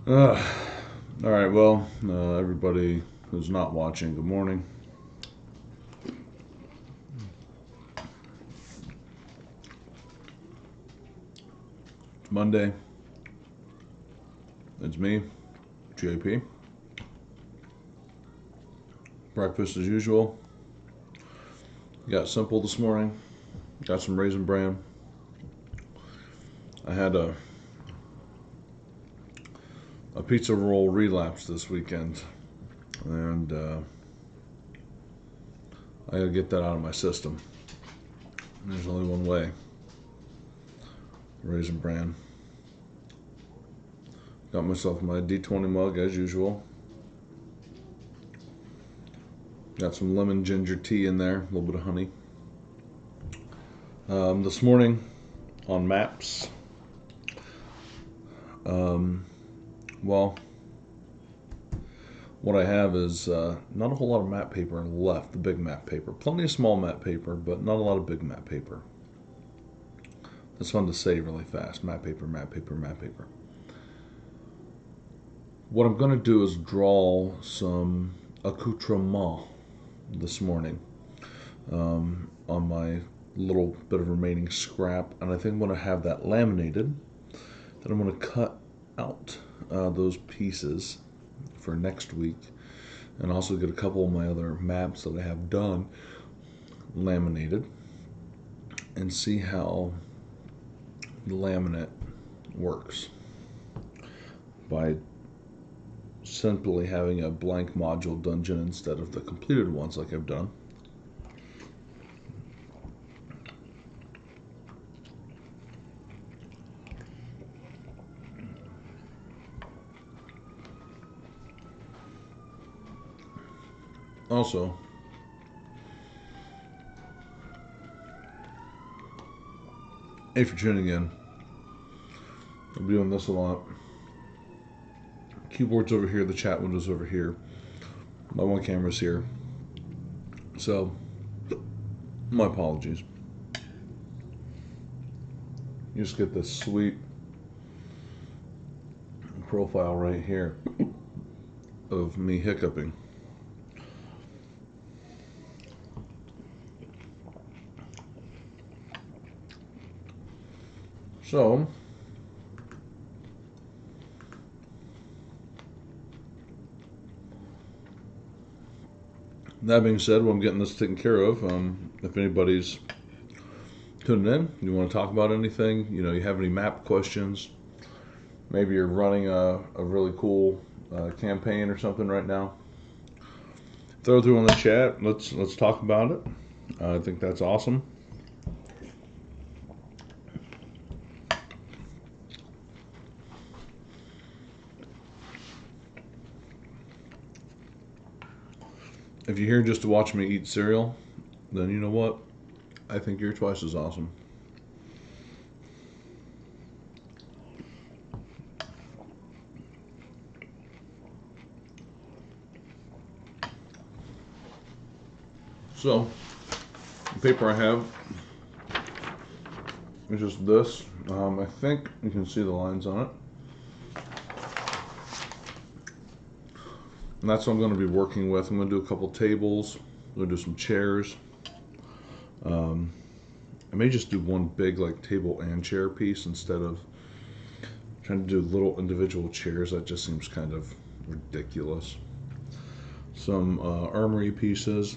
Uh, all right, well, everybody who's not watching, good morning. It's Monday. It's me, JP. Breakfast as usual. Got simple this morning. Got some raisin bran. I had a pizza roll relapse this weekend, and I gotta get that out of my system. There's only one way. Raisin bran. Got myself my D20 mug as usual. Got some lemon ginger tea in there, a little bit of honey. This morning on maps, well, what I have is not a whole lot of map paper left, the big map paper. Plenty of small map paper, but not a lot of big map paper. That's fun to say really fast. Map paper, map paper, map paper. What I'm going to do is draw some accoutrement this morning on my little bit of remaining scrap, and I think I'm going to have that laminated. Then I'm going to cut out those pieces for next week, and also get a couple of my other maps that I have done laminated, and see how the laminate works by simply having a blank module dungeon instead of the completed ones like I've done. Also, if you're tuning in, I'll be doing this a lot. Keyboard's over here, the chat window's over here. My one camera's here. So, my apologies. You just get this sweet profile right here of me hiccuping. So, that being said, well, I'm getting this taken care of. If anybody's tuning in, you want to talk about anything, you have any map questions, maybe you're running a really cool campaign or something right now, throw through on the chat. Let's talk about it. I think that's awesome. If you're here just to watch me eat cereal, then you know what? I think you're twice as awesome. So, the paper I have is just this. I think you can see the lines on it. And that's what I'm going to be working with. I'm going to do a couple tables. I'm going to do some chairs. I may just do one big table and chair piece instead of trying to do little individual chairs. That just seems kind of ridiculous. Some armory pieces.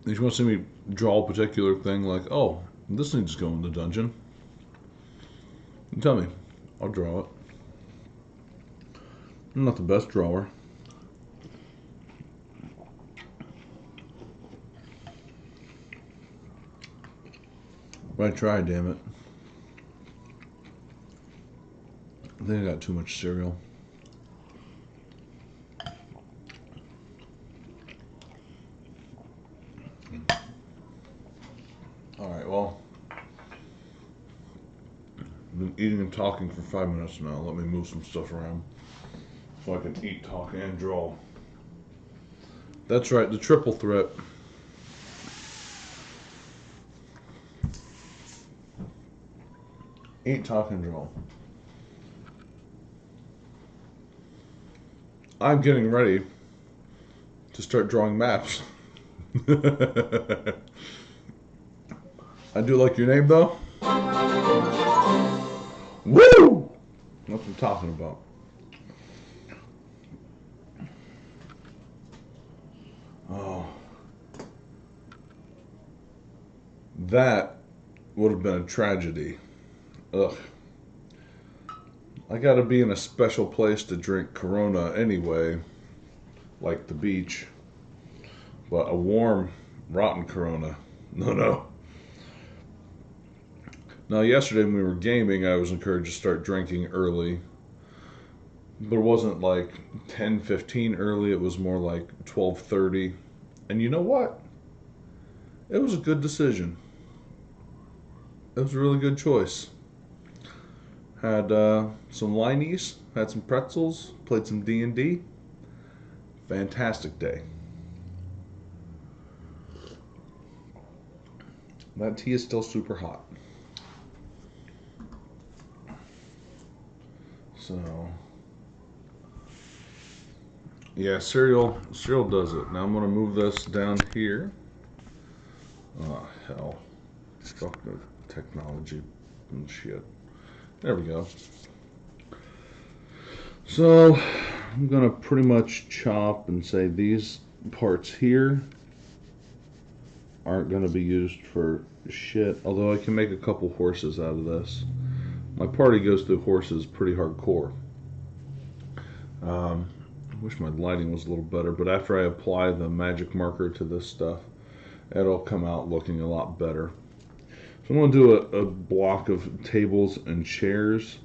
If you want to see me draw a particular thing, like, oh, this needs to go in the dungeon, tell me. I'll draw it. I'm not the best drawer. But I try, damn it. I think I got too much cereal. Alright, well, I've been eating and talking for 5 minutes now. Let me move some stuff around so I can eat, talk, and draw. That's right, the triple threat Ain't talking, Joel. I'm getting ready to start drawing maps. I do like your name, though. Woo! That's what I'm talking about. Oh. That would have been a tragedy. Ugh. I gotta be in a special place to drink Corona anyway, like the beach. But a warm, rotten Corona. No, no. Now, yesterday when we were gaming, I was encouraged to start drinking early. But it wasn't like 10:15 early, it was more like 12:30. And you know what? It was a good decision. It was a really good choice. Had some Lineys, had some pretzels, played some D&D. Fantastic day. That tea is still super hot. So, yeah, cereal does it. Now I'm gonna move this down here. Oh hell, fuck the technology and shit. There we go. So I'm gonna pretty much chop and say these parts here aren't gonna be used for shit. Although I can make a couple horses out of this. My party goes through horses pretty hardcore. I wish my lighting was a little better, but after I apply the magic marker to this stuff, it'll come out looking a lot better. So I'm going to do a block of tables and chairs.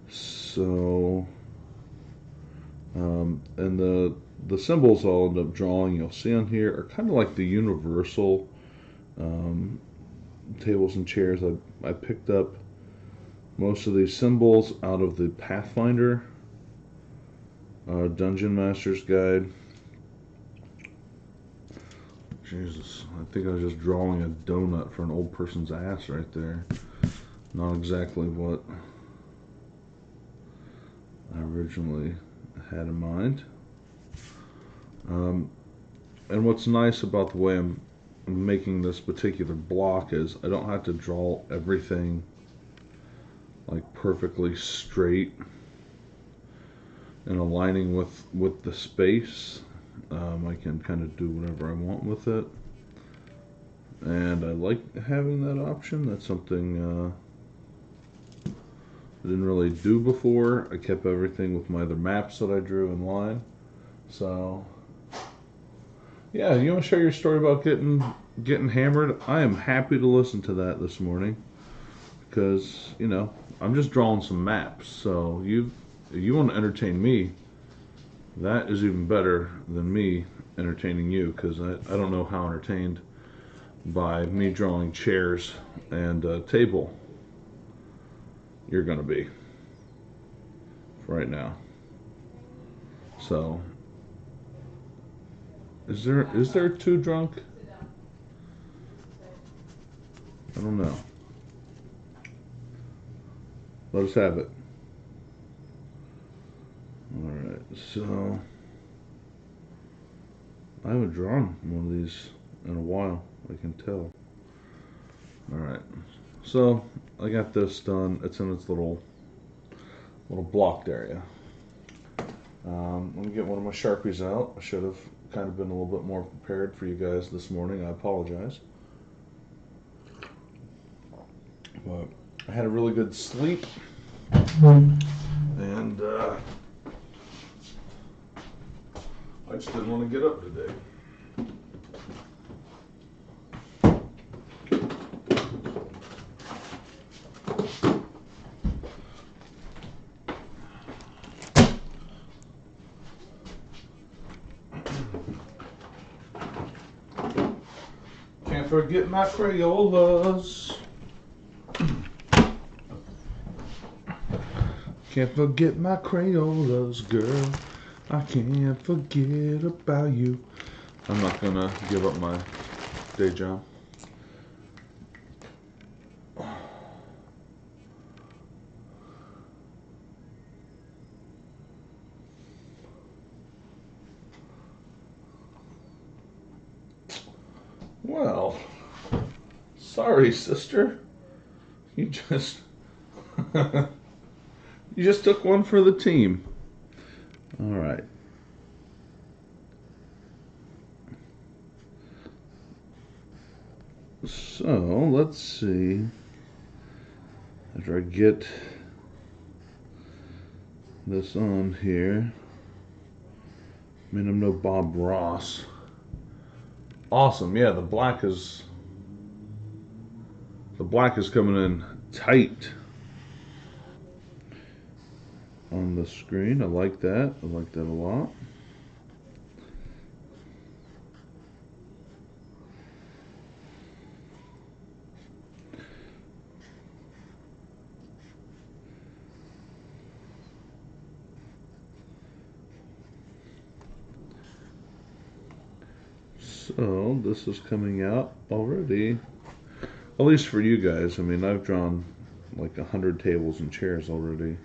So, and the symbols I'll end up drawing, you'll see on here, are kind of like the universal tables and chairs. I picked up most of these symbols out of the Pathfinder Dungeon Master's Guide. Jesus, I think I was just drawing a donut for an old person's ass right there. Not exactly what I originally had in mind. And what's nice about the way I'm making this particular block is I don't have to draw everything like perfectly straight and aligning with the space. I can kind of do whatever I want with it, and I like having that option. That's something I didn't really do before. I kept everything with my other maps that I drew in line. So yeah, you want to share your story about getting hammered? I am happy to listen to that this morning, because you know I'm just drawing some maps. So if you want to entertain me, that is even better than me entertaining you, because I don't know how entertained by me drawing chairs and a table you're going to be right now. So, is there too drunk? I don't know. Let us have it. Alright, so I haven't drawn one of these in a while, I can tell. Alright, so I got this done. It's in its little blocked area. Let me get one of my Sharpies out. I should have kind of been a little bit more prepared for you guys this morning. I apologize. But I had a really good sleep. And I just didn't want to get up today. Can't forget my Crayolas. Can't forget my Crayolas, girl. I can't forget about you. I'm not gonna give up my day job. Well, sorry, sister. You just you just took one for the team. All right. So let's see. After I get this on here, I mean, I'm no Bob Ross. Awesome. Yeah, the black is coming in tight on the screen. I like that. I like that a lot. So this is coming out already, at least for you guys. I mean, I've drawn like 100 tables and chairs already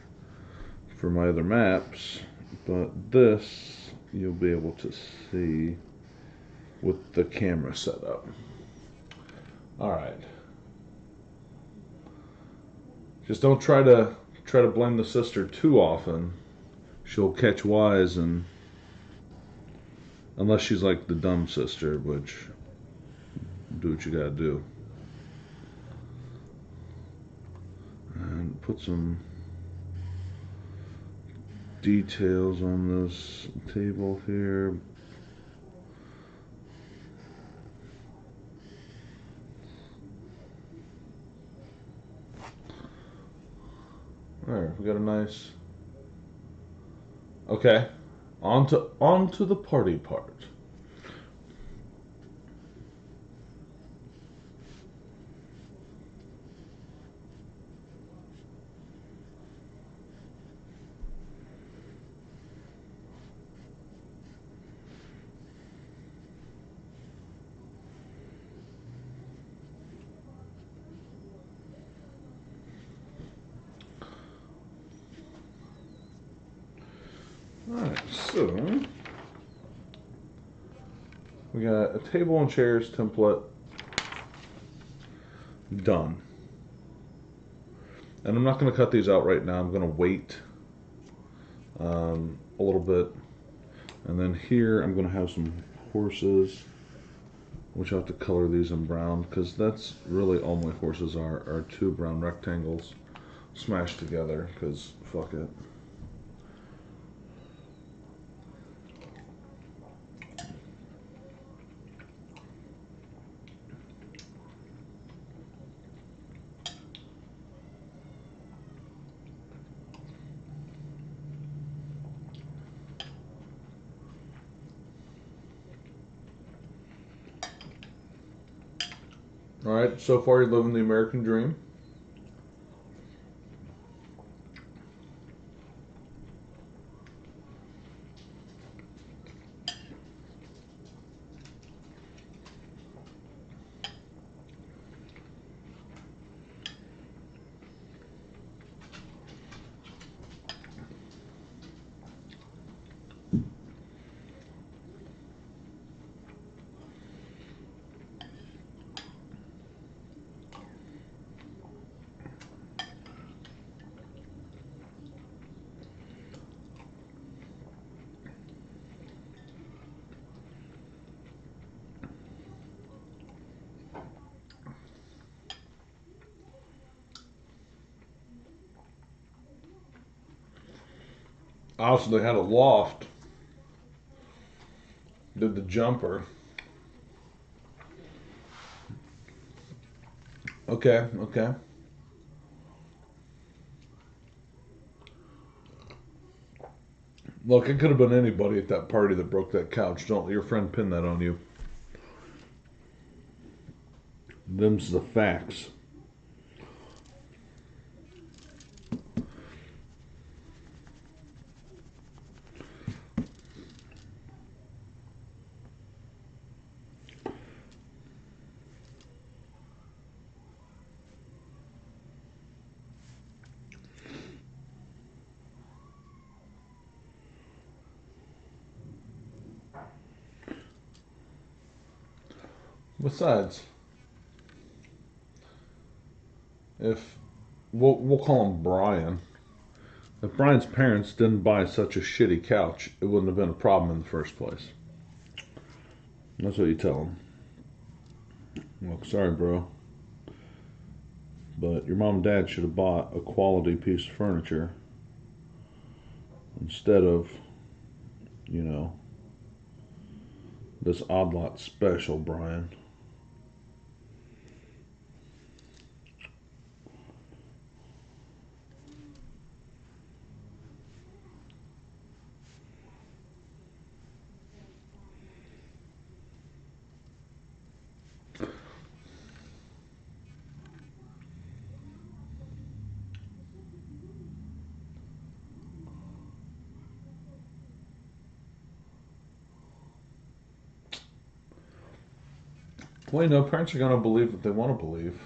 for my other maps, but this you'll be able to see with the camera set up. All right. Just don't try to blame the sister too often. She'll catch wise, and unless she's like the dumb sister, which do what you gotta do. And put some details on this table here. There, we got a nice. Okay, on to the party part. Alright, so we got a table and chairs template done. And I'm not going to cut these out right now. I'm going to wait a little bit. And then here I'm going to have some horses, which I have to color these in brown, because that's really all my horses are two brown rectangles smashed together, because fuck it. All right, so far you're living the American dream. Also, they had a loft. Did the jumper. Okay, okay. Look, it could have been anybody at that party that broke that couch. Don't let your friend pin that on you. Them's the facts. Besides, if we'll call him Brian. If Brian's parents didn't buy such a shitty couch, it wouldn't have been a problem in the first place. That's what you tell him. Look, sorry, bro, but your mom and dad should have bought a quality piece of furniture instead of, you know, this odd lot special, Brian. Well, you know, parents are going to believe what they want to believe.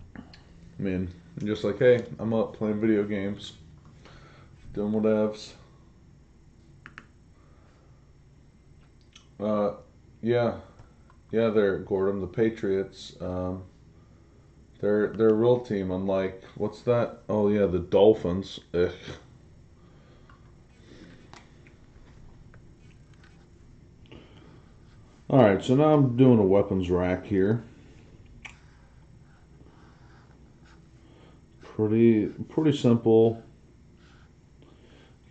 I mean, just like, hey, I'm up playing video games, doing whatevs. Uh, yeah, yeah, they're Gordon, the Patriots. They're a real team. Unlike what's that? Oh yeah, the Dolphins. Ugh. All right, so now I'm doing a weapons rack here. Pretty simple.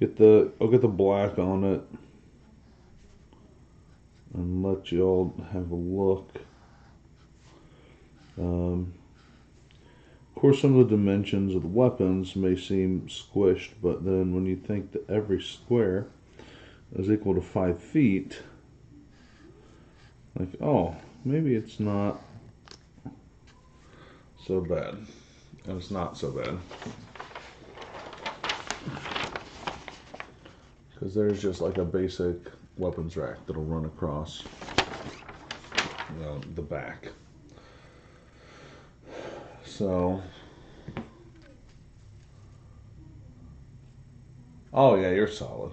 I'll get the black on it and let y'all have a look. Of course, some of the dimensions of the weapons may seem squished, but then when you think that every square is equal to 5 feet, like, oh, maybe it's not so bad. And it's not so bad. Because there's just like a basic weapons rack that'll run across the back. So, oh yeah, you're solid.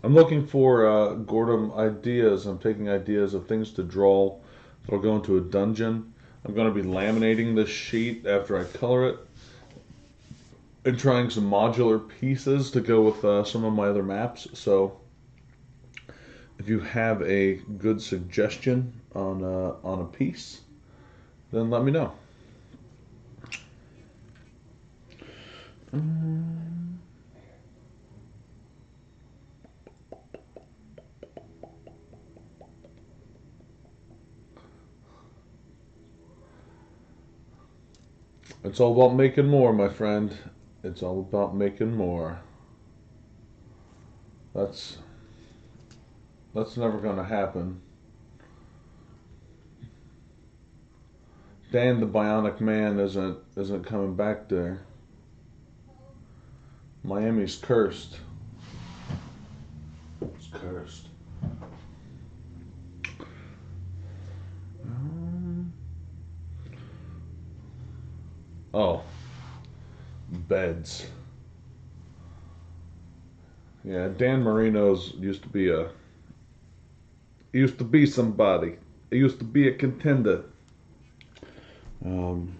I'm looking for Gordon ideas. I'm taking ideas of things to draw that'll go into a dungeon. I'm going to be laminating this sheet after I color it and trying some modular pieces to go with some of my other maps. So if you have a good suggestion on a piece, then let me know. It's all about making more, my friend. It's all about making more. That's never going to happen. Dan the Bionic Man isn't coming back there. Miami's cursed. It's cursed. Oh, beds. Yeah, Dan Marino's used to be somebody. He used to be a contender. Um,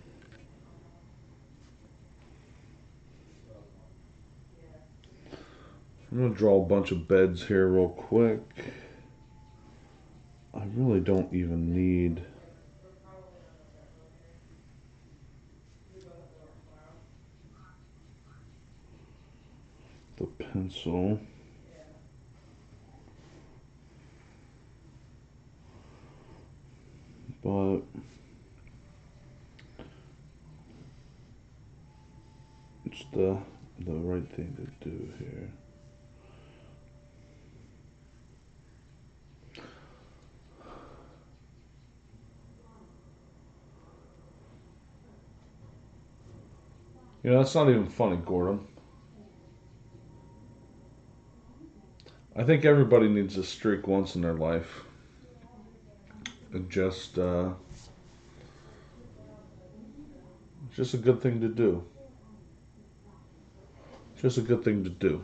I'm gonna draw a bunch of beds here real quick. I really don't even need the pencil. But it's the right thing to do here. You know, that's not even funny, Gordon. I think everybody needs a streak once in their life. Just a good thing to do. Just a good thing to do.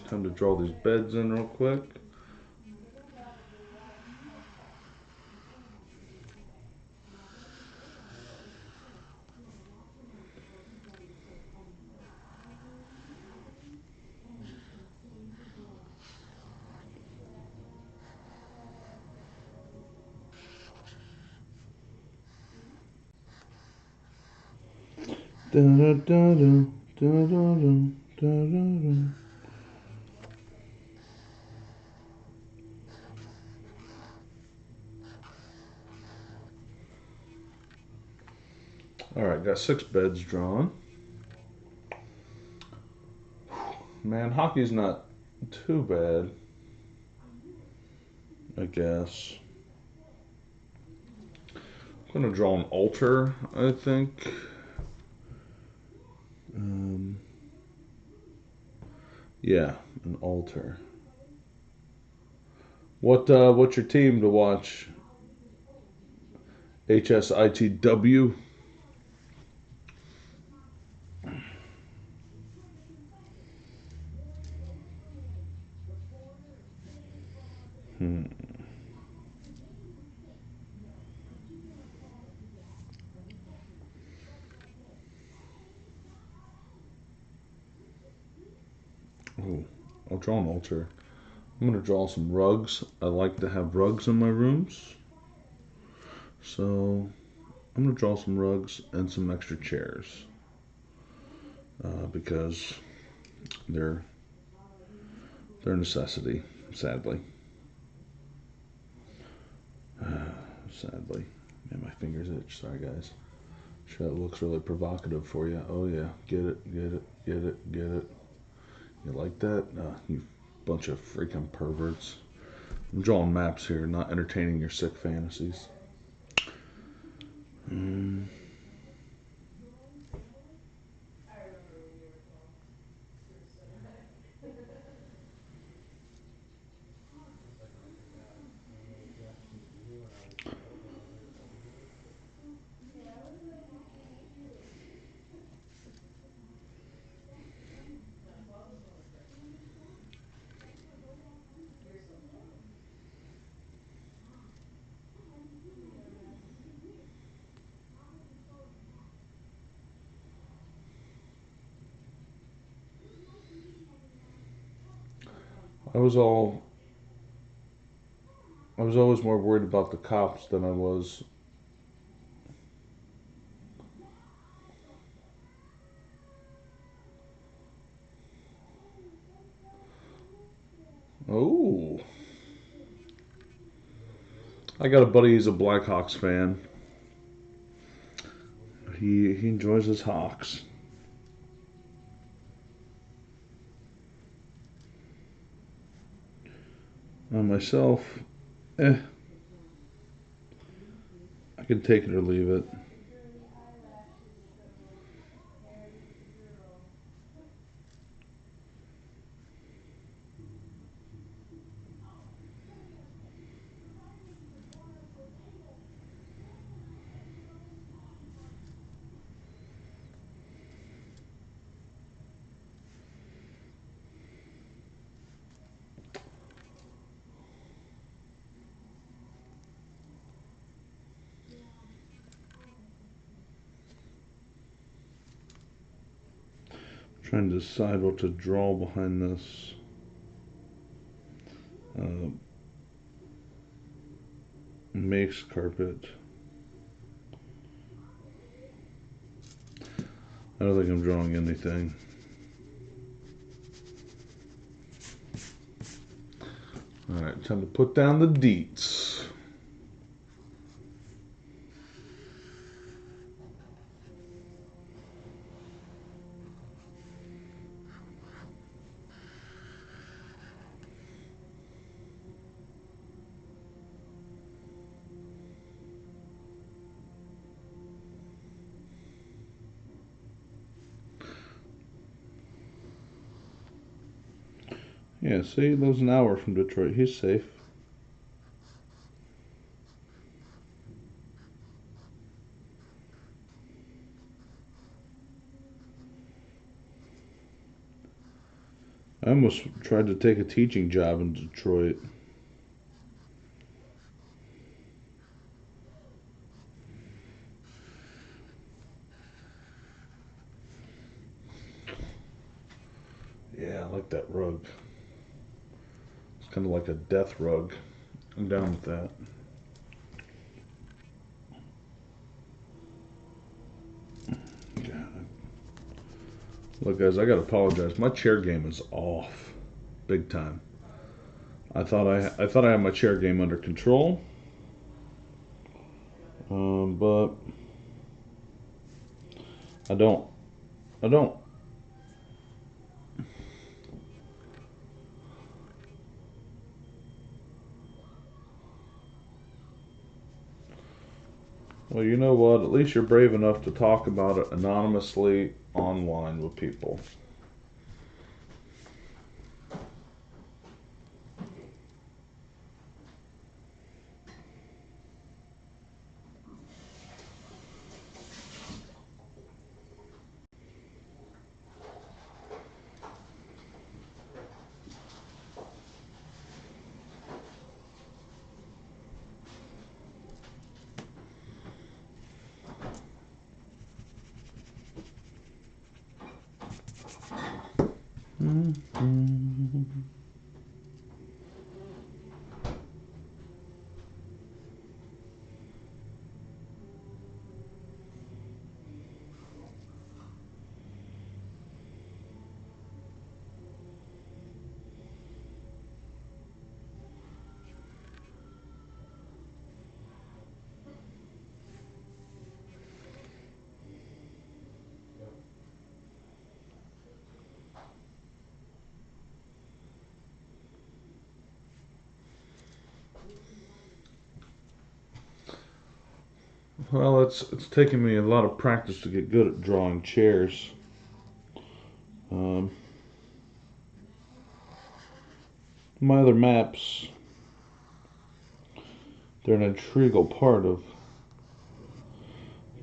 Time to draw these beds in real quick. Da da da da da da da da da. All right, got 6 beds drawn. Man, hockey's not too bad, I guess. I'm gonna draw an altar, I think. Yeah, an altar. What's your team to watch? HSITW. Hmm. Oh, I'll draw an altar. I'm gonna draw some rugs. I like to have rugs in my rooms, so I'm gonna draw some rugs and some extra chairs because they're they're a necessity. Sadly, sadly. Man, my fingers itch. Sorry, guys. Sure, that looks really provocative for you. Oh yeah, get it, get it, get it, get it. You like that? You bunch of freaking perverts. I'm drawing maps here, not entertaining your sick fantasies. Mm. I was all I was always more worried about the cops than I was. Oh, I got a buddy. He's a Blackhawks fan. He enjoys his Hawks. Myself, eh, I can take it or leave it. Trying to decide what to draw behind this. Uh, Makes carpet. I don't think I'm drawing anything. Alright, time to put down the deets. Yeah, see, he lives an hour from Detroit. He's safe. I almost tried to take a teaching job in Detroit. Yeah, I like that rug. It's kind of like a death rug. I'm down with that. God. Look, guys, I gotta apologize. My chair game is off, big time. I thought I had my chair game under control, but I don't. I don't. Well, you know what? At least you're brave enough to talk about it anonymously online with people. Mm-hmm. Well, it's taken me a lot of practice to get good at drawing chairs. Um, my other maps, they're an integral part of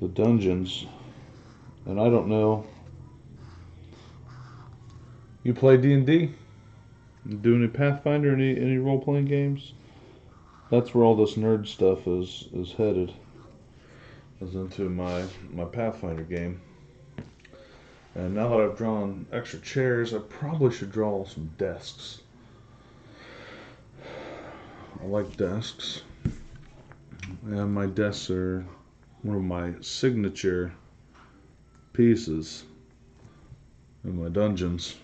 the dungeons, and I don't know. You play D&D? Do any Pathfinder? Any role playing games? That's where all this nerd stuff is headed. Is into my Pathfinder game. And now that I've drawn extra chairs, I probably should draw some desks. I like desks. And my desks are one of my signature pieces in my dungeons.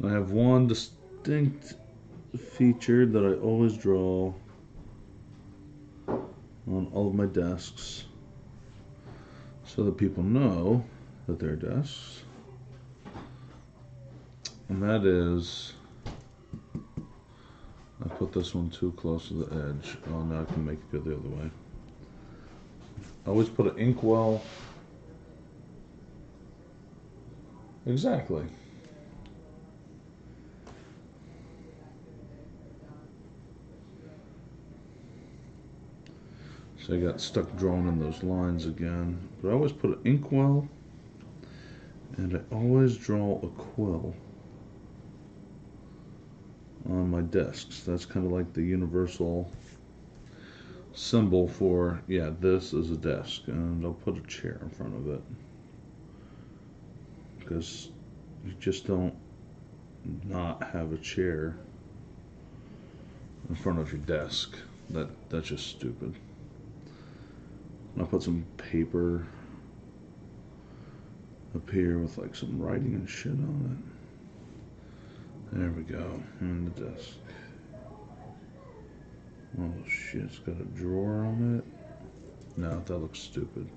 I have one distinct feature that I always draw on all of my desks so that people know that they're desks. And that is, I put this one too close to the edge. Oh, now I can make it go the other way. I always put an inkwell. Exactly. So I got stuck drawing in those lines again. But I always put an inkwell, and I always draw a quill on my desks. That's kind of like the universal symbol for, yeah, this is a desk. And I'll put a chair in front of it. Because you just don't not have a chair in front of your desk. That's just stupid. And I'll put some paper up here with like some writing and shit on it. There we go. And the desk. Oh shit, it's got a drawer on it. No, that looks stupid.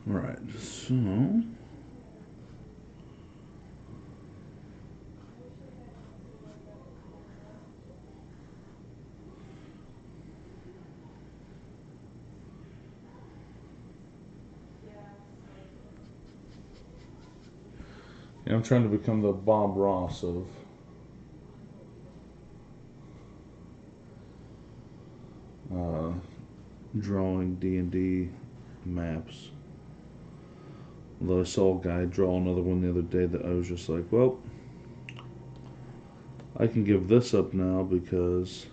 Alright, so yeah, I'm trying to become the Bob Ross of drawing D&D maps. Although I saw a guy draw another one the other day that I was just like, well, I can give this up now because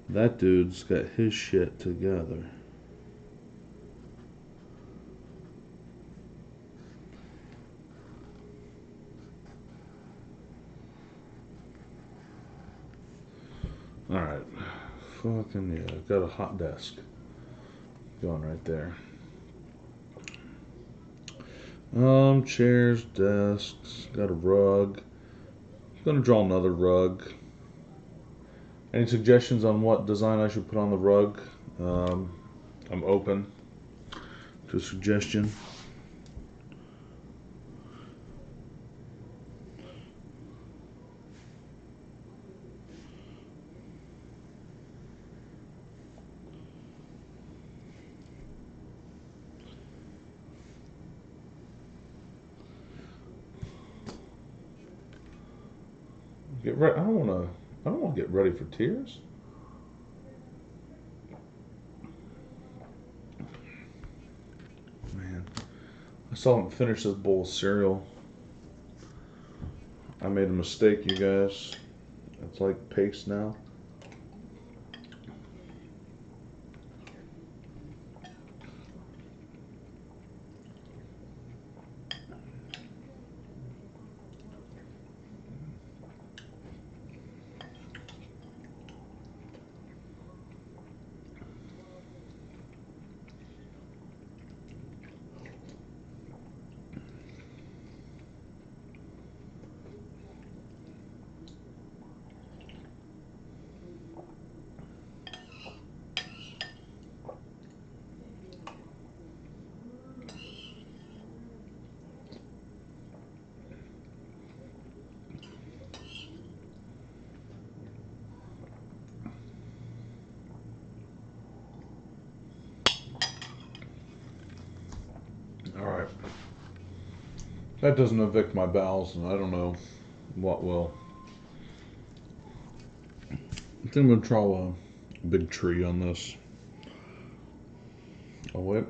that dude's got his shit together. Alright. Fucking yeah, got a hot desk going right there. Chairs, desks, got a rug. Gonna draw another rug. Any suggestions on what design I should put on the rug? I'm open to a suggestion. Get ready. I don't want to get ready for tears. Man, I still haven't finished this bowl of cereal. I made a mistake, you guys. It's like paste now. Alright. That doesn't evict my bowels, and I don't know what will. I think I'm going to draw a big tree on this. Oh, wait.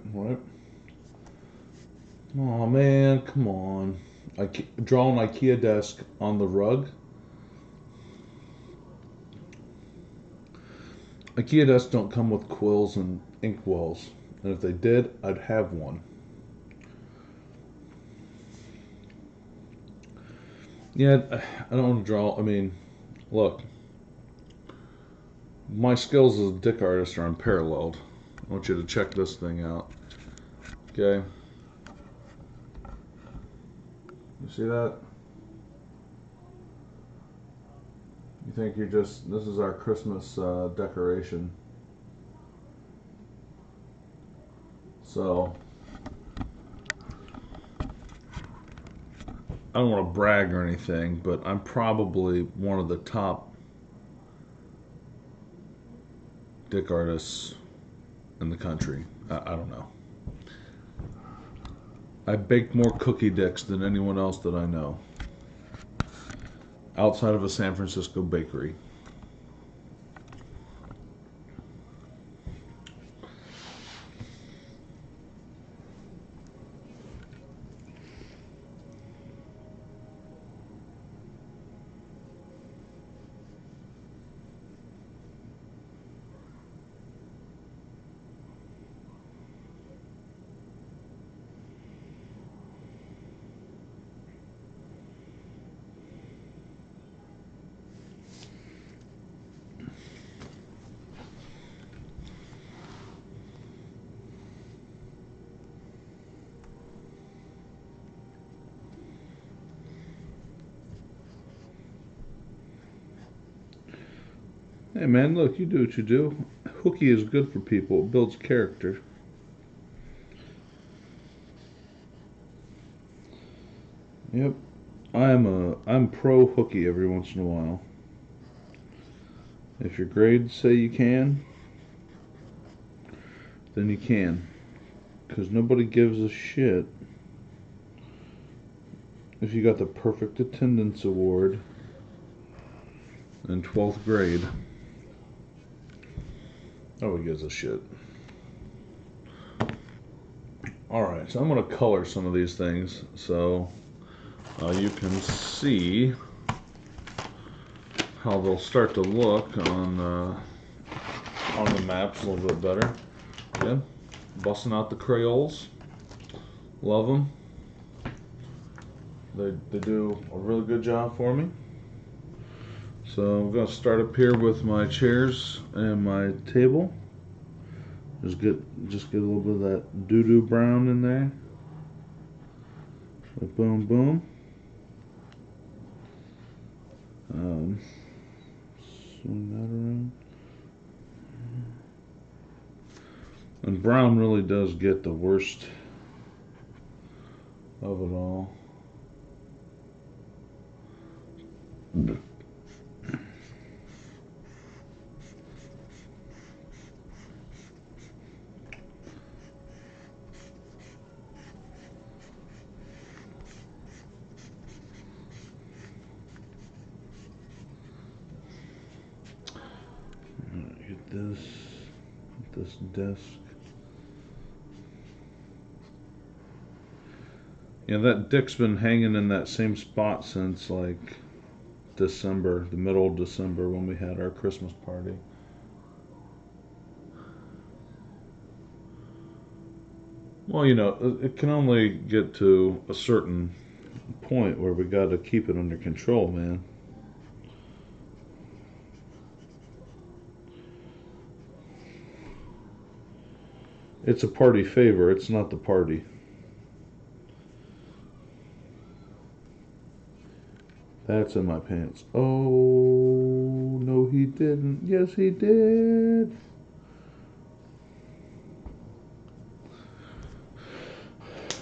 Oh, man, come on. Draw an IKEA desk on the rug. IKEA desks don't come with quills and ink wells. And if they did, I'd have one. Yeah, I don't want to draw. I mean, look. My skills as a dick artist are unparalleled. I want you to check this thing out. Okay? You see that? You think this is our Christmas decoration. So, I don't want to brag or anything, but I'm probably one of the top dick artists in the country. I don't know. I baked more cookie dicks than anyone else that I know. Outside of a San Francisco bakery. Hey man, look, you do what you do. Hooky is good for people. It builds character. Yep. I'm pro hooky every once in a while. If your grades say you can, then you can. Because nobody gives a shit if you got the perfect attendance award in 12th grade. Nobody gives a shit. Alright, so I'm going to color some of these things so you can see how they'll start to look on the maps a little bit better. Again, busting out the Crayols. Love them. They do a really good job for me. So I'm going to start up here with my chairs and my table. Just get a little bit of that doo-doo brown in there. Like boom, boom. Swing that around. And brown really does get the worst of it all. Get this desk. Yeah, that dick's been hanging in that same spot since like December, the middle of December when we had our Christmas party. Well, you know, it can only get to a certain point where we got to keep it under control, man. It's a party favor, it's not the party. That's in my pants. Oh, no he didn't. Yes he did.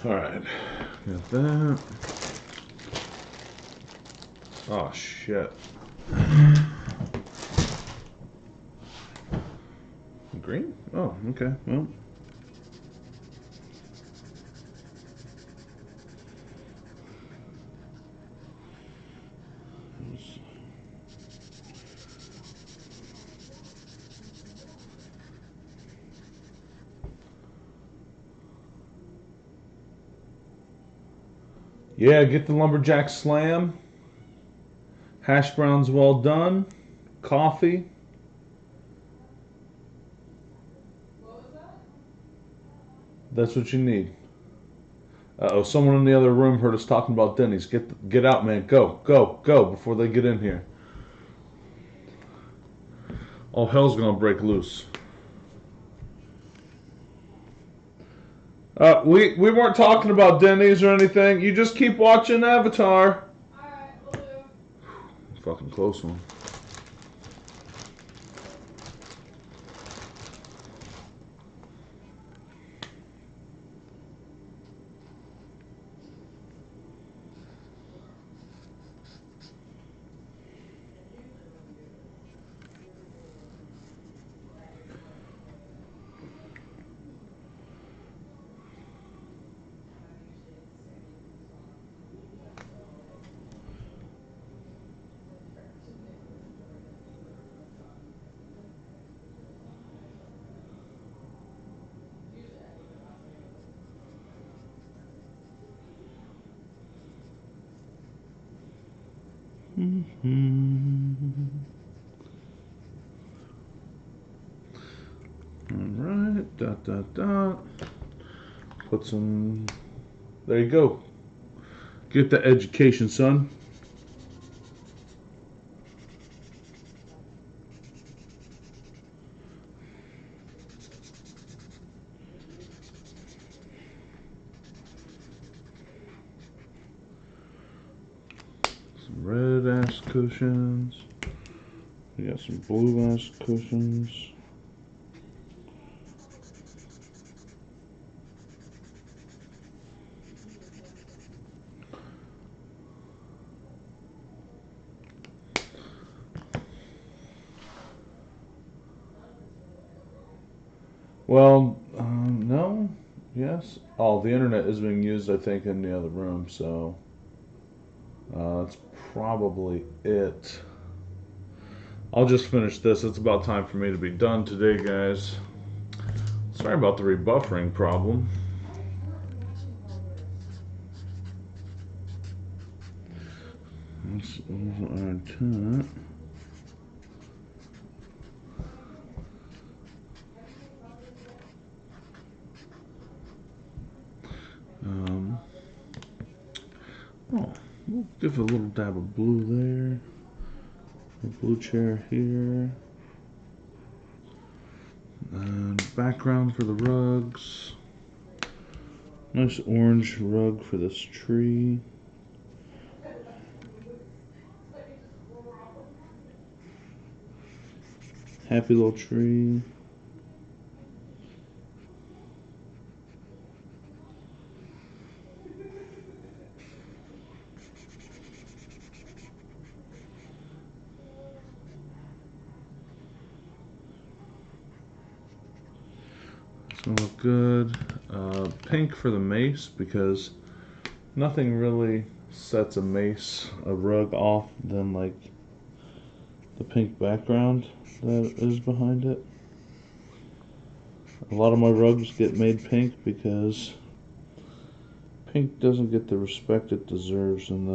Alright, got that. Oh shit. Green? Oh, okay, well. Yeah, get the lumberjack slam. Hash browns well done. Coffee. What was that? That's what you need. Uh-oh, someone in the other room heard us talking about Denny's. Get out, man. Go, go, go before they get in here. All hell's gonna break loose. We weren't talking about Denny's or anything. You just keep watching Avatar. Alright, will do. Fucking close one. Alright, dot, dot, dot. Put some. There you go. Get the education, son. Some red ass cushions. We got some blue ass cushions. Well, no, yes. Oh, the internet is being used, I think, in the other room, so that's probably it. I'll just finish this. It's about time for me to be done today, guys. Sorry about the rebuffering problem. Let's add that. Oh, we'll give a little dab of blue there. A blue chair here. And background for the rugs. Nice orange rug for this tree. Happy little tree. It's gonna look good. Pink for the mace because nothing really sets a rug off than like the pink background that is behind it. A lot of my rugs get made pink because pink doesn't get the respect it deserves in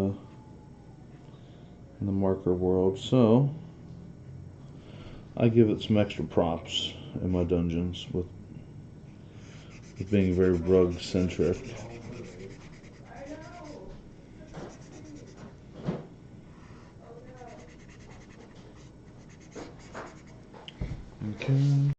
the marker world, so I give it some extra props in my dungeons with being very rug centric. Okay.